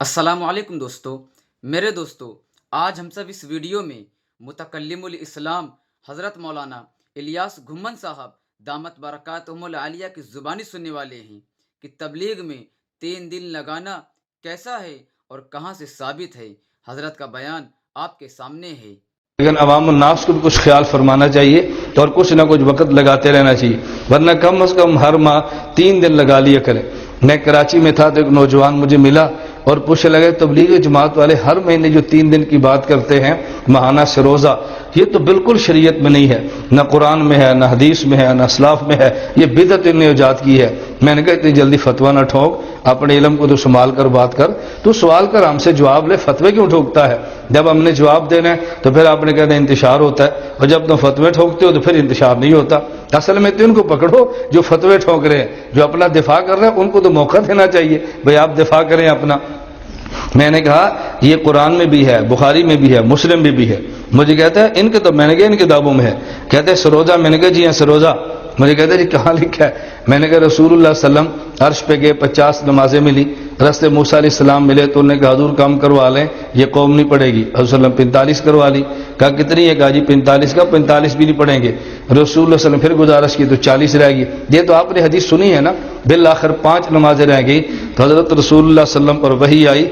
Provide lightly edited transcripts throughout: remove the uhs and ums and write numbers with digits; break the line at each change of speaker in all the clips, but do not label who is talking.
السلام علیکم دوستو، میرے دوستو، آج ہم سب اس ویڈیو میں متکلم الاسلام حضرت مولانا الیاس گھمن صاحب دامت برکاتہم العالیہ کی زبانی سننے والے ہیں کہ تبلیغ میں 3 دن لگانا کیسا ہے اور کہاں سے ثابت ہے۔ حضرت کا بیان آپ کے سامنے ہے۔
لیکن عوام الناس کو بھی کچھ خیال فرمانا چاہیے اور کچھ نہ کچھ وقت لگاتے رہنا چاہیے، ورنہ کم از کم ہر ماہ 3 دن لگا لیا کریں۔ میں کراچی میں تھا تو ایک نوجوان مجھے ملا اور پوچھنے لگے تبلیغ جماعت والے ہر مہینے جو 3 دن کی بات کرتے ہیں ماہانہ سروزہ، یہ تو بالکل شریعت میں نہیں ہے، نہ قرآن میں ہے، نہ حدیث میں ہے، نہ اسلاف میں ہے، یہ بدعت نے ایجاد کی ہے۔ میں نے کہا اتنی جلدی فتویٰ نہ ٹھوک، اپنے علم کو تو سنبھال کر بات کر، تو سوال کر ہم سے جواب لے، فتوے کیوں ٹھوکتا ہے؟ جب ہم نے جواب دینا ہے تو پھر آپ نے کہنا انتشار ہوتا ہے، اور جب تم فتوے ٹھوکتے ہو تو پھر انتشار نہیں ہوتا۔ اصل میں تو ان کو پکڑو جو فتوے ٹھوک رہے ہیں، جو اپنا دفاع کر رہے ہیں، ان کو تو موقع دینا چاہیے، بھئی آپ دفاع کریں اپنا۔ میں نے کہا یہ قرآن میں بھی ہے، بخاری میں بھی ہے، مسلم میں بھی ہے۔ مجھے کہتا ہے ان کے تو، میں نے کہا ان کتابوں میں ہے۔ کہتے ہیں سروزہ، میں نے کہا جی ہاں سروزہ۔ مجھے کہتے ہیں جی کہاں لکھا ہے؟ میں نے کہا رسول اللہ صلی اللہ علیہ وسلم عرش پہ گئے، 50 نمازیں ملی، رستے موسیٰ علیہ السلام ملے تو انہوں نے کہا حضور کام کروا لیں، یہ قوم نہیں پڑھے گی۔ حضور صلی اللہ علیہ وسلم 45 کروا لی۔ کہا کتنی ہے؟ کہا جی 45 کا 45 بھی نہیں پڑھیں گے۔ رسول اللہ صلی اللہ علیہ وسلم پھر گزارش کی تو 40 رہ گئی۔ یہ تو آپ نے حدیث سنی ہے نا، بالآخر 5 نمازیں رہ گئی تو حضرت رسول اللہ صلی اللہ علیہ وسلم پر وحی آئی،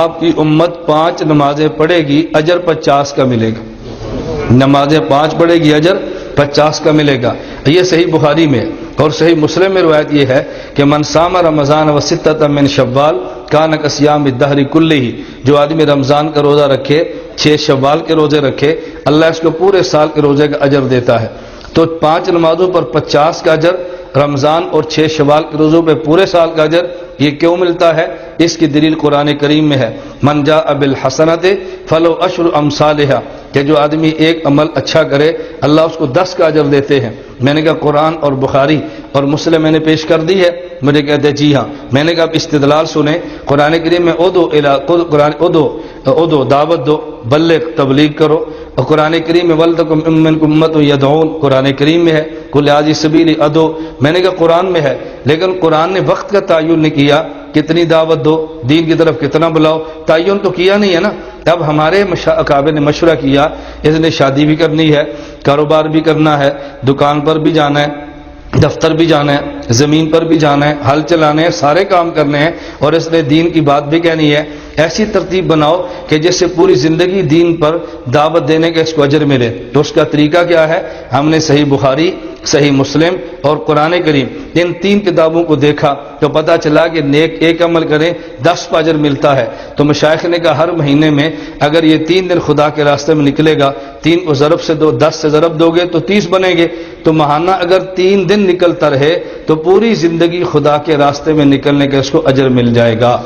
آپ کی امت 5 نمازیں پڑھے گی، اجر 50 کا ملے گا۔ نمازیں 5 پڑھے گی، اجر 50 کا ملے گا۔ یہ صحیح بخاری میں اور صحیح مسلم میں روایت یہ ہے کہ من صام رمضان و ستۃ من شوال کان کصیام الدہر کلہ، جو آدمی رمضان کا روزہ رکھے، 6 شوال کے روزے رکھے، اللہ اس کو پورے سال کے روزے کا اجر دیتا ہے۔ تو 5 نمازوں پر 50 کا اجر، رمضان اور 6 شوال کے روزوں پہ پورے سال کا اجر، یہ کیوں ملتا ہے؟ اس کی دلیل قرآن کریم میں ہے، من جاء بالحسنۃ فلہ عشر امثالھا، کہ جو آدمی ایک عمل اچھا کرے اللہ اس کو 10 کا اجر دیتے ہیں۔ میں نے کہا قرآن اور بخاری اور مسلم میں نے پیش کر دی ہے؟ مجھے کہتے ہیں جی ہاں۔ میں نے کہا اب استدلال سنیں، قرآن کریم میں ادو دعوت دو، بلغ تبلیغ کرو، اور قرآن کریم میں ولتکم منکم امۃ یدعون، قرآن کریم میں ہے، قل ھذہ سبیلی ادعو۔ میں نے کہا قرآن میں ہے، لیکن قرآن نے وقت کا تعین نہیں کیا، کتنی دعوت دو، دین کی طرف کتنا بلاؤ، تعین تو کیا نہیں ہے نا۔ اب ہمارے اکابر نے مشورہ کیا، اس نے شادی بھی کرنی ہے، کاروبار بھی کرنا ہے، دکان پر بھی جانا ہے، دفتر بھی جانا ہے، زمین پر بھی جانا ہے، ہل چلانے ہیں، سارے کام کرنے ہیں، اور اس نے دین کی بات بھی کہنی ہے۔ ایسی ترتیب بناؤ کہ جس سے پوری زندگی دین پر دعوت دینے کا اس کو اجر ملے۔ تو اس کا طریقہ کیا ہے؟ ہم نے صحیح بخاری، صحیح مسلم اور قرآن کریم، ان 3 کتابوں کو دیکھا تو پتہ چلا کہ نیک ایک عمل کریں 10 کا اجر ملتا ہے۔ تو مشائخ نے کہا ہر مہینے میں اگر یہ 3 دن خدا کے راستے میں نکلے گا، 3 کو ضرب سے دو، 10 سے ضرب دو گے تو 30 بنیں گے، تو ماہانہ اگر 3 دن نکلتا رہے تو پوری زندگی خدا کے راستے میں نکلنے کا اس کو اجر مل جائے گا،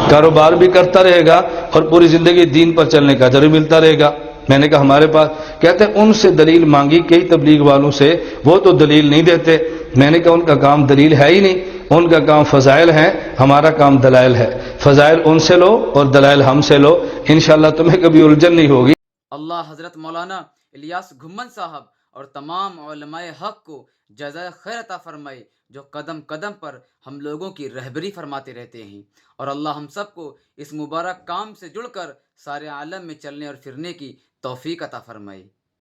کاروبار بھی کرتا رہے گا اور پوری زندگی دین پر چلنے کا اجر ملتا رہے گا۔ میں نے کہا ہمارے پاس، کہتے ہیں ان سے دلیل مانگی کئی تبلیغ والوں سے، وہ تو دلیل نہیں دیتے۔ میں نے کہا ان کا کام دلیل ہے ہی نہیں، ان کا کام فضائل ہیں، ہمارا کام دلائل ہے۔ فضائل ان سے لو اور دلائل ہم سے لو، انشاءاللہ تمہیں کبھی الجھن نہیں ہوگی۔
اللہ حضرت مولانا الیاس گھمن صاحب اور تمام علماء حق کو جزائے خیر عطا فرمائے، جو قدم قدم پر ہم لوگوں کی رہبری فرماتے رہتے ہیں، اور اللہ ہم سب کو اس مبارک کام سے جڑ کر سارے عالم میں چلنے اور پھرنے کی توفیق عطا فرمائے۔